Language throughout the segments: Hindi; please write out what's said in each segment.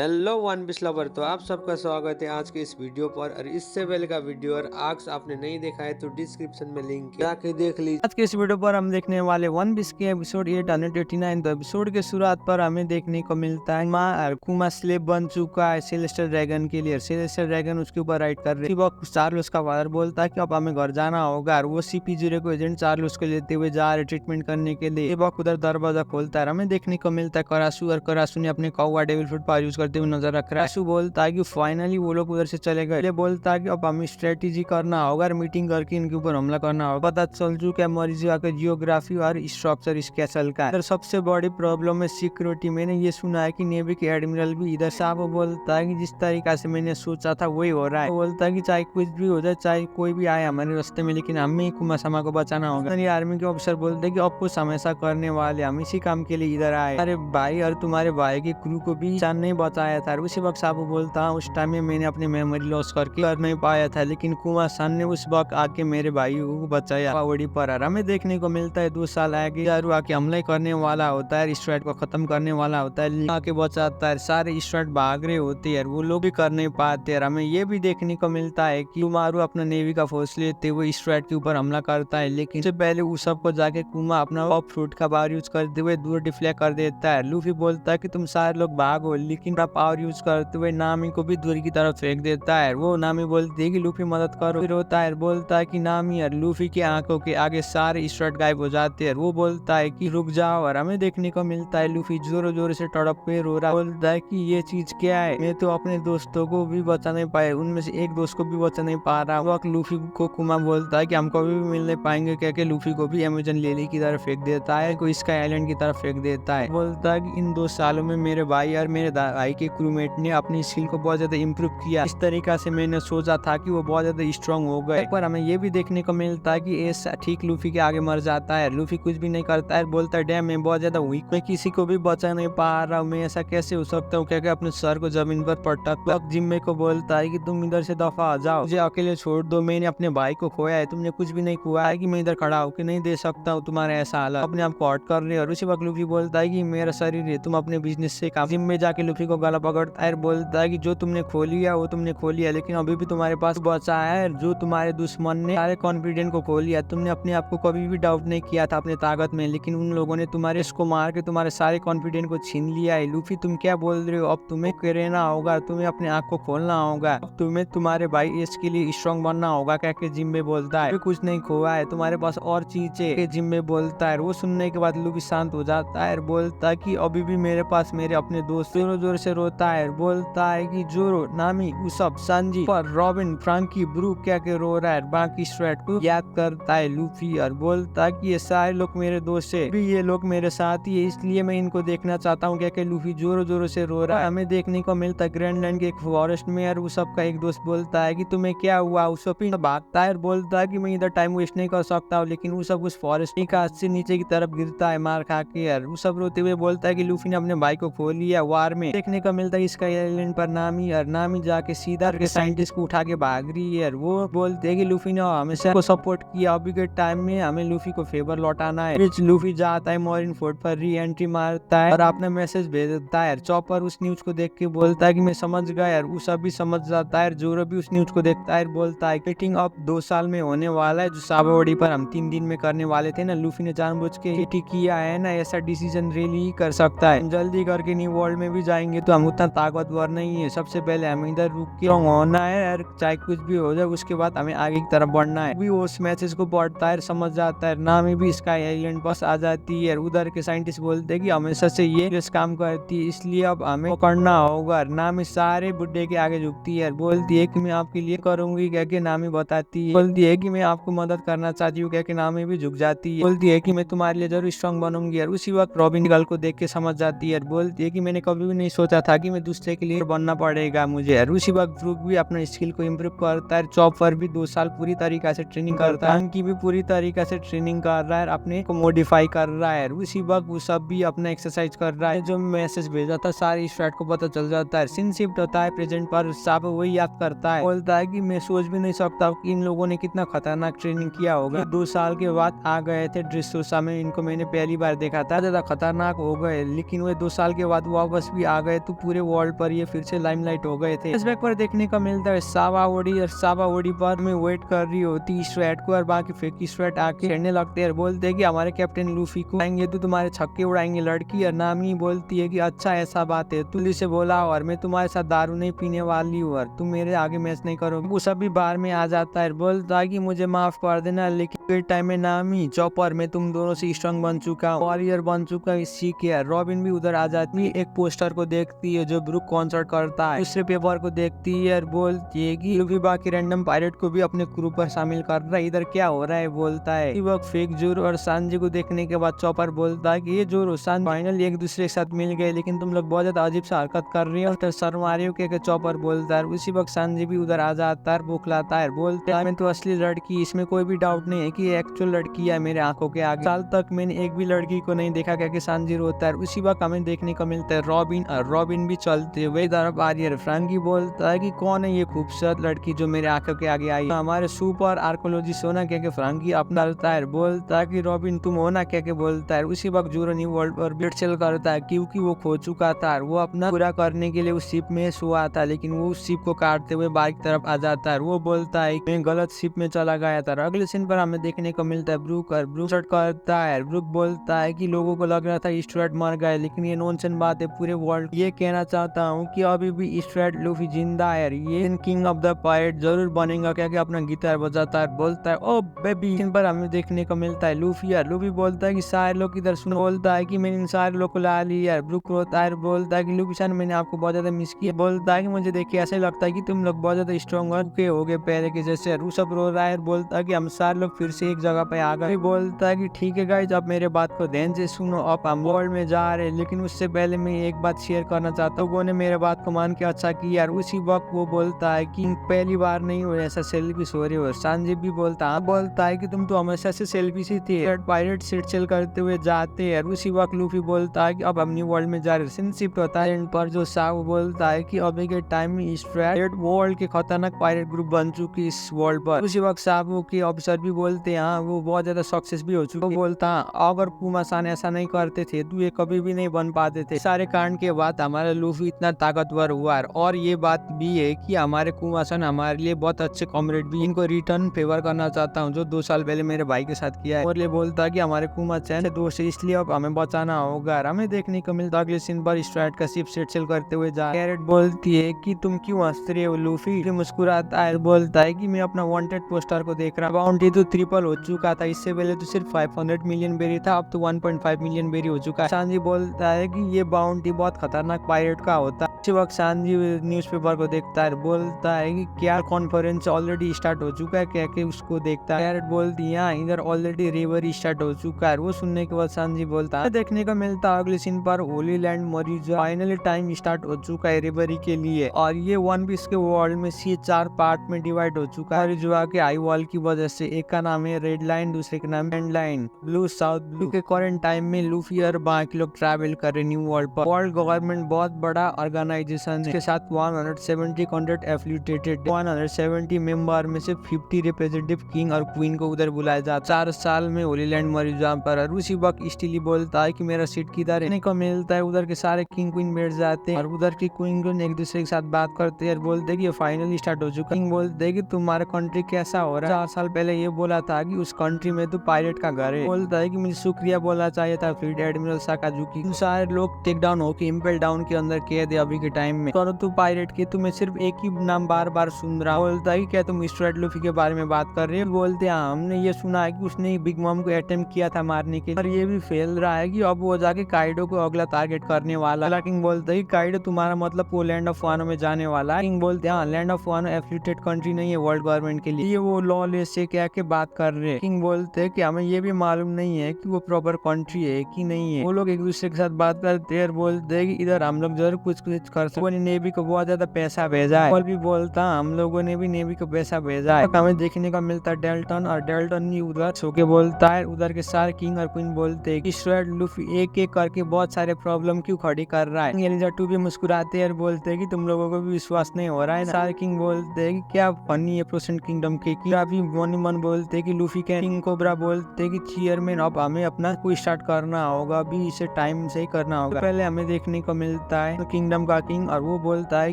हेलो वन पीस लवर, तो आप सबका स्वागत है आज के इस वीडियो पर। और इससे पहले का वीडियो और आज आपने नहीं देखा है तो डिस्क्रिप्शन में लिंक है, जाके देख लीजिए। आज के इस वीडियो पर हम देखने वाले वन पीस के एपिसोड 889। तो एपिसोड के शुरुआत पर हमें देखने को मिलता है कुमा स्लेव बन चुका है सेलेस्टियल ड्रैगन के लिए। सेलेस्टियल ड्रैगन उसके ऊपर राइड कर रही है। चार्लोस का फादर बोलता है कि अब हमें घर जाना होगा और वो CP0 को एजेंट चार्लोस को लेते हुए जा रहे ट्रीटमेंट करने के लिए। वक्त उधर दरवाजा खोलता है, हमें देखने को मिलता है करासू, और करासू ने अपने कौवा डेविल फ्रूट पावर यूज करते हुए नजर रख रहा है। करासू बोलता है कि फाइनली वो लोग उधर से चले गए। ये बोलता है कि अब हमें स्ट्रेटेजी करना होगा और मीटिंग करके इनके ऊपर हमला करना होगा। पता चल चुका है मरीजिया का जियोग्राफी और स्ट्रक्चर इस कैसल का है। सबसे बड़ी प्रॉब्लम है सिक्योरिटी। मैंने ये सुना है कि नेवी के एडमिरल भी इधर से। वो बोलता है कि जिस तरीका से मैंने सोचा था वही हो रहा है। वो बोलता है कि चाहे कुछ भी हो जाए, चाहे कोई भी आए हमारे रास्ते में, लेकिन हमें ही कुमासामा को बचाना होगा। आर्मी के ऑफिसर बोलते हैं कि अब कुछ हमेशा करने वाले, हम इसी काम के लिए इधर आए। अरे भाई, और तुम्हारे भाई के क्रू को भी चांद नहीं बचाया था। उसी वक्त साबू बोलता है उस टाइम में मैंने अपनी मेमोरी लॉस करके कर नहीं पाया था, लेकिन कुमार ने उस वक्त आके मेरे भाई को बचाया। वड़ी पर हमें देखने को मिलता है 2 साल आगे यारू आके हमला करने वाला होता है, स्ट्राइट को खत्म करने वाला होता है, आके बचाता है। सारे स्ट्राइट भाग रहे होते हैं, वो लोग भी कर नहीं पाते। हमें ये भी देखने को मिलता है कि कुमारू अपना नेवी का फोर्स लेते हुए स्ट्राइट के ऊपर हमला करता है, लेकिन उससे पहले उस सबको जाके कुमा अपना फ्रूट का पावर यूज करते हुए दूर डिफ्लेक्ट कर देता है। लूफी बोलता है कि तुम सारे लोग भागो, लेकिन पावर यूज करते हुए नामी को भी दूर की तरफ फेंक देता है। वो नामी बोलती है कि लूफी मदद करो। फिर होता है बोलता है कि नामी और लूफी की आंखों के आगे सारे स्ट्राइट गायब हो जाते हैं। वो बोलता है कि रुक जाओ, और हमें देखने को मिलता है लूफी जोरों जोरों से तड़प पे रो रहा। बोलता है कि ये चीज क्या है, मैं तो अपने दोस्तों को भी बचा नहीं पाया, उनमें से एक दोस्त को भी बचा नहीं पा रहा। वक्त लूफी को कुमा बोलता है कि हम कभी भी मिलने पाएंगे, कहकर लूफी को भी अमेजन लेली की तरफ फेंक देता है, कोई स्काई आइलैंड की तरफ फेंक देता है। बोलता है कि इन 2 सालों में मेरे भाई और मेरे भाई के क्रूमेट ने अपनी स्किल को बहुत ज्यादा इम्प्रूव किया। इस तरीका से मैंने सोचा था कि वो बहुत ज्यादा स्ट्रॉन्ग हो गए। पर हमें ये भी देखने को मिलता है कि एस ठीक लूफी के आगे मर जाता है। लूफी कुछ भी नहीं करता है, बोलता है डैम मैं बहुत ज्यादा वीक, मैं किसी को भी बचा नहीं पा रहा हूँ, मैं ऐसा कैसे हो सकता हूँ, क्या अपने सर को जमीन पर पटक जिम्मे को बोलता है कि तुम इधर से दफा आ जाओ, मुझे अकेले छोड़ दो, मैंने अपने भाई को खोया है, तुमने कुछ भी नहीं खोया है कि मैं इधर खड़ा होकर नहीं दे सकता हूँ तुम्हारा ऐसा हालत, अपने आप को हट कर रहे हो। और उसी वक्त लूफी बोलता है कि मेरा शरीर है, तुम अपने बिजनेस से काम। जिम में जाके लूफी को गला पकड़ता है, बोलता है कि जो तुमने खो लिया वो तुमने खो लिया, लेकिन अभी भी तुम्हारे पास बचा है। जो तुम्हारे दुश्मन ने सारे कॉन्फिडेंस को खो लिया, तुमने अपने आप को कभी भी डाउट नहीं किया था अपने ताकत में, लेकिन उन लोगों ने तुम्हारे इसको मार के तुम्हारे सारे कॉन्फिडेंस को छीन लिया है। लूफी तुम क्या बोल रहे हो, अब तुम्हें रहना होगा, तुम्हें अपने आँख को खोलना होगा, अब तुम्हें तुम्हारे भाई एस के लिए स्ट्रॉन्ग बनना होगा, क्या जिम में बोलता है कुछ नहीं खोआ है, तुम्हारे पास और चीजें। जिम में बोलता है। वो सुनने के बाद लूफी शांत हो जाता है, बोलता है कि अभी भी मेरे पास मेरे अपने दोस्त। जोर जोर से रोता है, बोलता है कि जोरो, नामी, उसब, सांजी, पर रॉबिन, फ्रांकी, ब्रू क्या के रो रहा है। बाकी स्ट्रेट को याद करता है लूफी और बोलता है कि ये सारे लोग मेरे दोस्त है, भी ये लोग मेरे साथ ही है, इसलिए मैं इनको देखना चाहता हूँ, क्या लूफी जोरों जोरों से रो रहा है। हमें देखने को मिलता है ग्रैंडलैंड के एक फॉरेस्ट में, और उसब का एक दोस्त बोलता है कि तुम्हें क्या हुआ। उसब भागता है और बोलता है कि मैं इधर टाइम वेस्ट नहीं कर सकता हूँ, लेकिन उसब उस फॉरेस्ट का से नीचे की तरफ गिरता है मार खा के। यार उसब रोते हुए बोलता है कि लूफी ने अपने भाई को खो लिया वार में। देखने को मिलता है स्काई आइलैंड पर नामी, और नामी जाके सीधा के साइंटिस्ट को उठा के भाग रही है। वो बोलते हैं कि लूफी ने हमेशा को सपोर्ट किया, अभी के टाइम में हमें लूफी को फेवर लौटाना है। फिर लूफी जाता है मॉरिन फोर्ट पर, री एंट्री मारता है और अपना मैसेज भेज देता है। चॉपर उस न्यूज को देख के बोलता है कि मैं समझ गया यार। उसा भी समझ जाता है, जोरो भी उस न्यूज को देखता है, बोलता है मीटिंग अब 2 साल में होने वाला है, जो साबावड़ी पर हम 3 दिन में करने वाले थे ना, लूफी ने जानबूझ के ठीक किया है ना, ऐसा डिसीजन रियली ही कर सकता है। जल्दी करके न्यू वर्ल्ड में भी जाएंगे तो हम उतना ताकतवर नहीं है, सबसे पहले हमें इधर रुक के होना है यार, चाहे कुछ भी हो जाए, उसके बाद हमें आगे की तरफ बढ़ना है। भी उस मैसेज को पढ़ता है, समझ जाता है। नामी भी स्काई आइलैंड बस आ जाती है। उधर के साइंटिस्ट बोलते हैं कि हमेशा से ये काम करती है, इसलिए अब हमें पकड़ना होगा। नामी सारे बुड्ढे के आगे झुकती है, बोलती है कि मैं आपके लिए करूंगी, क्या कि नामी बताती है, बोलती है कि मैं आपको मदद करना चाहती हूँ, क्या कि नामी भी झुक जाती है, बोलती है कि मैं तुम्हारे लिए जरूर स्ट्रॉन्ग बनूंगी। और उसी वक्त रॉबिन गर्ल को देख के समझ जाती है, बोलती है कि मैंने कभी भी नहीं सोचा था कि मैं दूसरे के लिए बनना पड़ेगा मुझे। और उसी वक्त ब्रूक भी अपना स्किल को इम्प्रूव करता है। चॉपर भी 2 साल पूरी तरीका से ट्रेनिंग करता है, की भी पूरी तरीका से ट्रेनिंग कर रहा है, अपने को मॉडिफाई कर रहा है। उसी वक्त वो सब भी अपना एक्सरसाइज कर रहा है। जो मैसेज भेजा था सारी स्टार्ट को पता चल जाता है। सीन शिफ्ट होता है प्रेजेंट पर, सब वही याद करता है, बोलता है कि मैं सोच भी नहीं सकता कि इन लोगों ने कितना खतरनाक ट्रेनिंग किया होगा। 2 साल के बाद आ गए थे ड्रेसोसा में, इनको मैंने पहली बार देखा था, ज्यादा खतरनाक हो गए, लेकिन वो 2 साल के बाद वापस भी आ गए तो पूरे वर्ल्ड पर ये फिर से लाइमलाइट हो गए थे। फ्लैशबैक पर देखने को मिलता है सावाओडी, और सावाओडी पर में वेट कर रही होती स्ट्रेट को, और बाकी फेंकी स्ट्रेट आके खेलने लगते हैं। बोलते हैं कि हमारे कैप्टन लूफी को आएंगे तो तुम्हारे छक्के उड़ाएंगे। लड़की और नामी बोलती है कि अच्छा ऐसा बात है, तुम से बोला और मैं तुम्हारे साथ दारू नहीं पीने वाली हूँ और तुम मेरे आगे मैच नहीं करोगे। वो सब भी बाहर में आ जाता है, बोलता है कि मुझे माफ कर देना, लेकिन टाइम में नामी चॉपर में तुम दोनों से स्ट्रॉन्ग बन चुका हूँ, वॉरियर बन चुका है, सीख है। रॉबिन भी उधर आ जाती है, एक पोस्टर को देखती है जो ब्रूक कॉन्सर्ट करता है, दूसरे पेपर को देखती है और बोलती है कि लूफी बाकी रैंडम पायरेट को भी अपने क्रू पर शामिल कर रहा है, इधर क्या हो रहा है। बोलता है कि वो फेक जोरो और सांजी को देखने के बाद चॉपर बोलता है कि ये जोरो सांजी फाइनली एक दूसरे के साथ मिल गए, लेकिन तुम लोग बहुत ज्यादा अजीब सा हरकत कर रही हो। तो शर्मारियों के चॉपर बोलता है। उसी वक्त सांजी भी उधर आ जाता है, बुखलाता है, बोलता है मैं तो असली लड़की, इसमें कोई भी डाउट नहीं है कि ये एक्चुअल लड़की है मेरे आंखों के आगे। साल तक मैंने एक भी लड़की को नहीं देखा, क्या सांजी रोता है। उसी वक्त हमें देखने को मिलता है रॉबिन, और रॉबिन भी चलते हुए तरफ आ रही है। फ्रैंकी बोलता है कि कौन है ये खूबसूरत लड़की जो मेरे आंखों के आगे आई। हमारे सुपर आर्कोलॉजी सोना क्या फ्रैंकी अपना है, बोलता है कि रॉबिन तुम हो ना क्या बोलता है। उसी वक्त जोरो न्यू वर्ल्ड पर ब्लड सेल करता है, क्योंकि वो खो चुका था, वो अपना पूरा करने के लिए उस शिप में हुआ था, लेकिन वो उस शिप को काटते हुए बाइक तरफ आ जाता है। वो बोलता है मैं गलत शिप में चला गया था। अगले सीन पर हमें देखने को मिलता है ब्रूक, और ब्रूक शर्ट करता है। ब्रूक बोलता है कि लोगों को लग रहा था स्ट्रेट मर गए, लेकिन ये नॉनसेंस बात है, पूरे वर्ल्ड ये कहना चाहता हूँ कि अभी भी स्ट्रेट लूफी जिंदा है, ये किंग ऑफ द पायरेट जरूर बनेगा, क्या अपना गिटार बजाता है। बोलता है ओ बेबी। इन पर हमें देखने को मिलता है लूफी, यार लूफी बोलता है कि सारे लोग इधर सुनो। बोलता है कि मैंने इन सारे लोग को ला लिया। ब्रूक रोता है, बोलता है कि लूफी सन मैंने आपको बहुत ज्यादा मिस किया। बोलता है कि मुझे देख के ऐसा लगता है कि तुम लोग बहुत ज्यादा स्ट्रॉन्ग हो गए पहले के जैसे। रूसब रो रहा है, बोलता है कि हम सारे लोग फिर से एक जगह पे आ गए। बोलता है कि ठीक है गाइस, अब मेरे बात को ध्यान से सुनो, अब हम वर्ल्ड में जा रहे हैं, लेकिन उससे पहले मैं एक बात शेयर करना चाहता हूँ। लोगों ने मेरे बात को मान के अच्छा किया। उसी वक्त वो बोलता है कि पहली बार नहीं हो ऐसा सेल्फी हो रही हो। सांजी भी बोलता है कि तुम तो हमेशा से सेल्फी सी थी। पायरेट सेट सेल करते हुए जाते हैं। उसी वक्त लूफी बोलता है कि अब हम न्यू वर्ल्ड में जा रहे हैं। सिंसिप होता है पर जो साव बोलता है कि अभी के टाइम में स्ट्रेट वर्ल्ड के खतरनाक पायरेट ग्रुप बन चुकी इस वर्ल्ड पर। उसी वक्त साबू के ऑफिसर भी बोलते हैं हाँ वो बहुत ज्यादा सक्सेस भी हो चुके। वो बोलता है अगर कुमासान ऐसा नहीं करते थे तो ये कभी भी नहीं बन पाते थे। सारे कांड के बाद हमारा लूफी इतना ताकतवर हुआ और ये बात भी है कि हमारे कुमासान हमारे लिए बहुत अच्छे कॉमरेड भी। इनको रिटर्न फेवर करना चाहता हूँ जो 2 साल पहले मेरे भाई के साथ किया है। और ये बोलता है कि हमारे कुमासान दोस्त है, इसलिए अब हमें बचाना होगा। हमें देखने को मिलता अगले सीन पर स्ट्रेट का शिप सेट सेल करते हुए जा। कैरेट बोलती है कि तुम क्यों हंस रहे हो। लूफी मुस्कुराता है, बोलता है कि मैं अपना वांटेड पोस्टर को देख रहा। बाउंटी तो ट्रिपल हो चुका था, इससे पहले तो सिर्फ 500 मिलियन बेरी था, अब तो 1.5 मिलियन बेरी हो चुका है। सांजी बोलता है कि ये बाउंटी बहुत खतरनाक पायरेट का होता है। उसी वक्त सांजी न्यूज़पेपर को देखता है, बोलता है कि क्या कॉन्फ्रेंस ऑलरेडी स्टार्ट हो चुका है, क्या कि उसको देखता है। कैरेट बोलती है इधर ऑलरेडी रिवर स्टार्ट हो चुका है। वो सुनने के बाद सांजी बोलता है देखने को मिलता अगले सीन पर होली लैंड मरीज फाइनली टाइम स्टार्ट हो चुका है रिवरी के लिए। और ये वन पीस के वर्ल्ड में 4 पार्ट में डिवाइड हो चुका है जुआ के आई वॉल की वजह से। एक का नाम है रेड लाइन, दूसरे का नाम and line, blue south blue. के करंट टाइम में लूफी और बाकी लोग ट्रैवल कर रहे न्यू वर्ल्ड पर। वर्ल्ड गवर्नमेंट बहुत बड़ा ऑर्गेनाइजेशन के साथ 170 कॉन्ट्रैक्ट एफिलिएटेड 170 मेंबर में से 50 रिप्रेजेंटेटिव किंग और क्वीन को उधर बुलाया जाता। 4 साल में होली लैंड मरीजा पर। उसी वक्त स्टीली बोलता है कि मेरा सीट किधर है। को मिलता है उधर के सारे किंग क्वीन बैठ जाते हैं और उधर की क्वीन एक दूसरे के साथ बात करते हैं और बोलते हैं कि ये फाइनली स्टार्ट हो चुका है। किंग बोलते हैं कि तुम्हारा कंट्री कैसा हो रहा है। 4 साल पहले ये बोला था कि उस कंट्री में तो पायरेट का घर है। बोलता है कि मुझे शुक्रिया बोलना चाहिए था फ्लीट एडमिरल साकाजुकी। सारे लोग टेक डाउन होके इम्पेल डाउन के अंदर कैद है अभी के टाइम में। करो तू पायरेट की, तुम्हें सिर्फ एक ही नाम बार बार सुन रहा। बोलता है कि क्या तुम स्ट्रेट लूफी के बारे में बात कर रहे हो। बोलते हैं हमने ये सुना है कि उसने बिग मॉम को अटेम्प्ट किया था मारने के लिए, और ये भी फेल रहा है कि अब वो जाके काइडो को अगला टारगेट करने वाला। किंग बोलते है काइडो तुम्हारा मतलब वो लैंड ऑफ वानो में जाने वाला है। किंग बोलते हैं लैंड ऑफ वानो एफिलिएटेड कंट्री नहीं है वर्ल्ड गवर्नमेंट के लिए, ये वो लॉलेस से क्या के बात कर रहे हैं। किंग बोलते हैं कि हमें ये भी मालूम नहीं है कि वो प्रॉपर कंट्री है कि नहीं है। वो लोग एक दूसरे के साथ बात करते हैं, बोलते हैं कि इधर हम लोग जरूर कुछ कर सकते। नेवी को बहुत ज्यादा पैसा भेजा है। भी बोलता हम लोगों ने भी नेवी को पैसा भेजा है। हमें देखने को मिलता है डेल्टन, और डेल्टन भी उधर सो के बोलता है। उधर के सारे किंग और क्वीन बोलते हैं कि स्ट्रेट लूफी एक एक करके बहुत सारे प्रॉब्लम क्यों खड़ी कर रहा है। एलिजाटू भी मुस्कुराते हैं और बोलते हैं कि तुम लोगों को भी विश्वास नहीं हो रहा है। सारे किंग बोलते हैं कि क्या फनी है प्रोसेंट किंगडम के। भी मन बोलते हैं कि लूफी के। किंग कोबरा बोलते हैं कि चेयरमैन अब हमें अपना कोई स्टार्ट करना होगा, अभी इसे टाइम से ही करना होगा। पहले हमें देखने को मिलता है तो किंगडम का किंग और वो बोलता है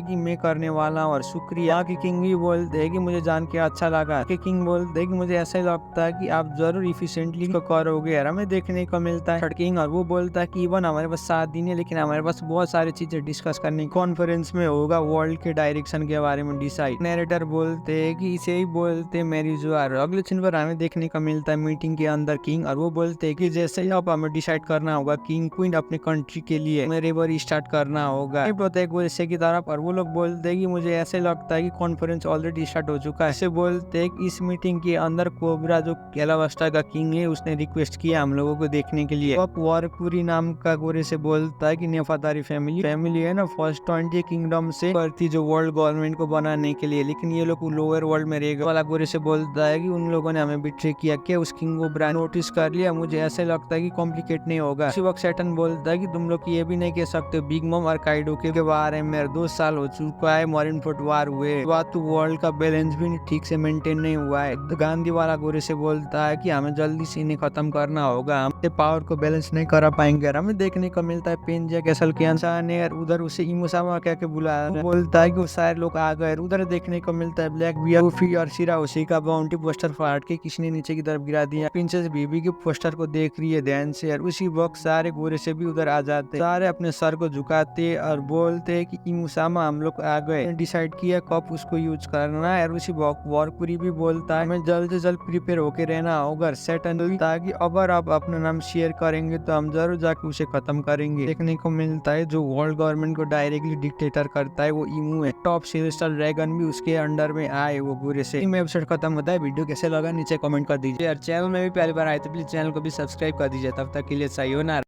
कि मैं करने वाला हूँ और शुक्रिया। वहाँ के किंग भी बोलते हैं कि मुझे जान के अच्छा लगा। के किंग बोलते हैं कि मुझे ऐसा ही लगता है कि आप जरूर इफिशिएंटली करोगे यार। हमें देखने को मिलता है थर्ड किंग और वो बोलता है कि इवन हमारे पास 7 दिन है लेकिन हमारे पास बहुत सारी चीजें डिस्कस करने कॉन्फ्रेंस में होगा वर्ल्ड के डायरेक्शन के बारे में डिसाइड। नरेटर बोलते हैं कि इसे ही बोलते मेरी जुआर। अगले सीन पर हमें देखने को मिलता है मीटिंग के अंदर किंग और वो बोलते हैं कि जैसे ही अब हमें डिसाइड करना होगा किंग क्वीन अपने कंट्री के लिए रिवर स्टार्ट करना होगा। होता है गुस्से की तरफ और वो लोग बोलते हैं कि मुझे ऐसे लगता है कि कॉन्फ्रेंस ऑलरेडी स्टार्ट हो चुका है। ऐसे बोलते हैं कि इस मीटिंग के अंदर कोबरा जो कैलावास्टा का किंग है उसने रिक्वेस्ट किया हम लोगों को देखने के लिए। अब वारकुरी नाम का गोरे से बोलता है कि नेफादारी फैमिली है ना फर्स्ट 20 किंगडम से करती जो वर्ल्ड गवर्नमेंट को बनाने के लिए, लेकिन ये लोग लोअर वर्ल्ड में रहेगा वाला गोरे से बोलता है कि उन लोगों ने हमें बिट्रे किया। क्या उस किंग को ब्रांड नोटिस कर लिया? मुझे ऐसे लगता है कि कॉम्प्लिकेट नहीं होगा। उसी वक्त सैटर्न बोलता है कि तुम लोग ये भी नहीं कह सकते बिग मम और काइडो के बारे में 2 साल हो चुका है मरीनफोर्ड वार हुए बात तो वर्ल्ड का बैलेंस भी ठीक से मेंटेन नहीं हुआ है। गांधी वाला गोरे से बोलता है कि हमें जल्दी से इन्हें खत्म करना होगा, हम पावर को बैलेंस नहीं करा पाएंगे। हमें देखने को मिलता है पेंजिया कैसल के इंसान है उधर उसे इमोसामा कह के बुलाया। बोलता है कि वो सारे लोग आ गए। उधर देखने को मिलता है ब्लैक बियर रूफी और सिरा उसी का बाउंटी पोस्टर फाड़ के किसने नीचे की तरफ गिरा दिया। प्रिंसेस बीबी के पोस्टर को देख रही है ध्यान से और उसी वक्त सारे गोरे से भी उधर आ जाते, सारे अपने सर को झुकाते और बोलते हैं कि इमोसामा हम लोग आ गए, डिसाइड किया कब उसको यूज करना है। और उसी वॉरकुरी भी बोलता है हमें जल्द से जल्द प्रिपेयर होके रहना होगा सैटर्न, ताकि अगर आप अपना नाम शेयर करेंगे तो हम जरूर जाके उसे खत्म करेंगे। देखने को मिलता है जो वर्ल्ड गवर्नमेंट को डायरेक्टली डिक्टेटर करता है वो इमू है। टॉप सेलेस्टियल ड्रैगन भी उसके अंडर में आए वो बुरे से। एपिसोड खत्म होता है। वीडियो कैसे लगा नीचे कमेंट कर दीजिए और चैनल में भी पहली बार आए तो प्लीज चैनल को भी सब्सक्राइब कर दीजिए। तब तक के लिए सही हो ना।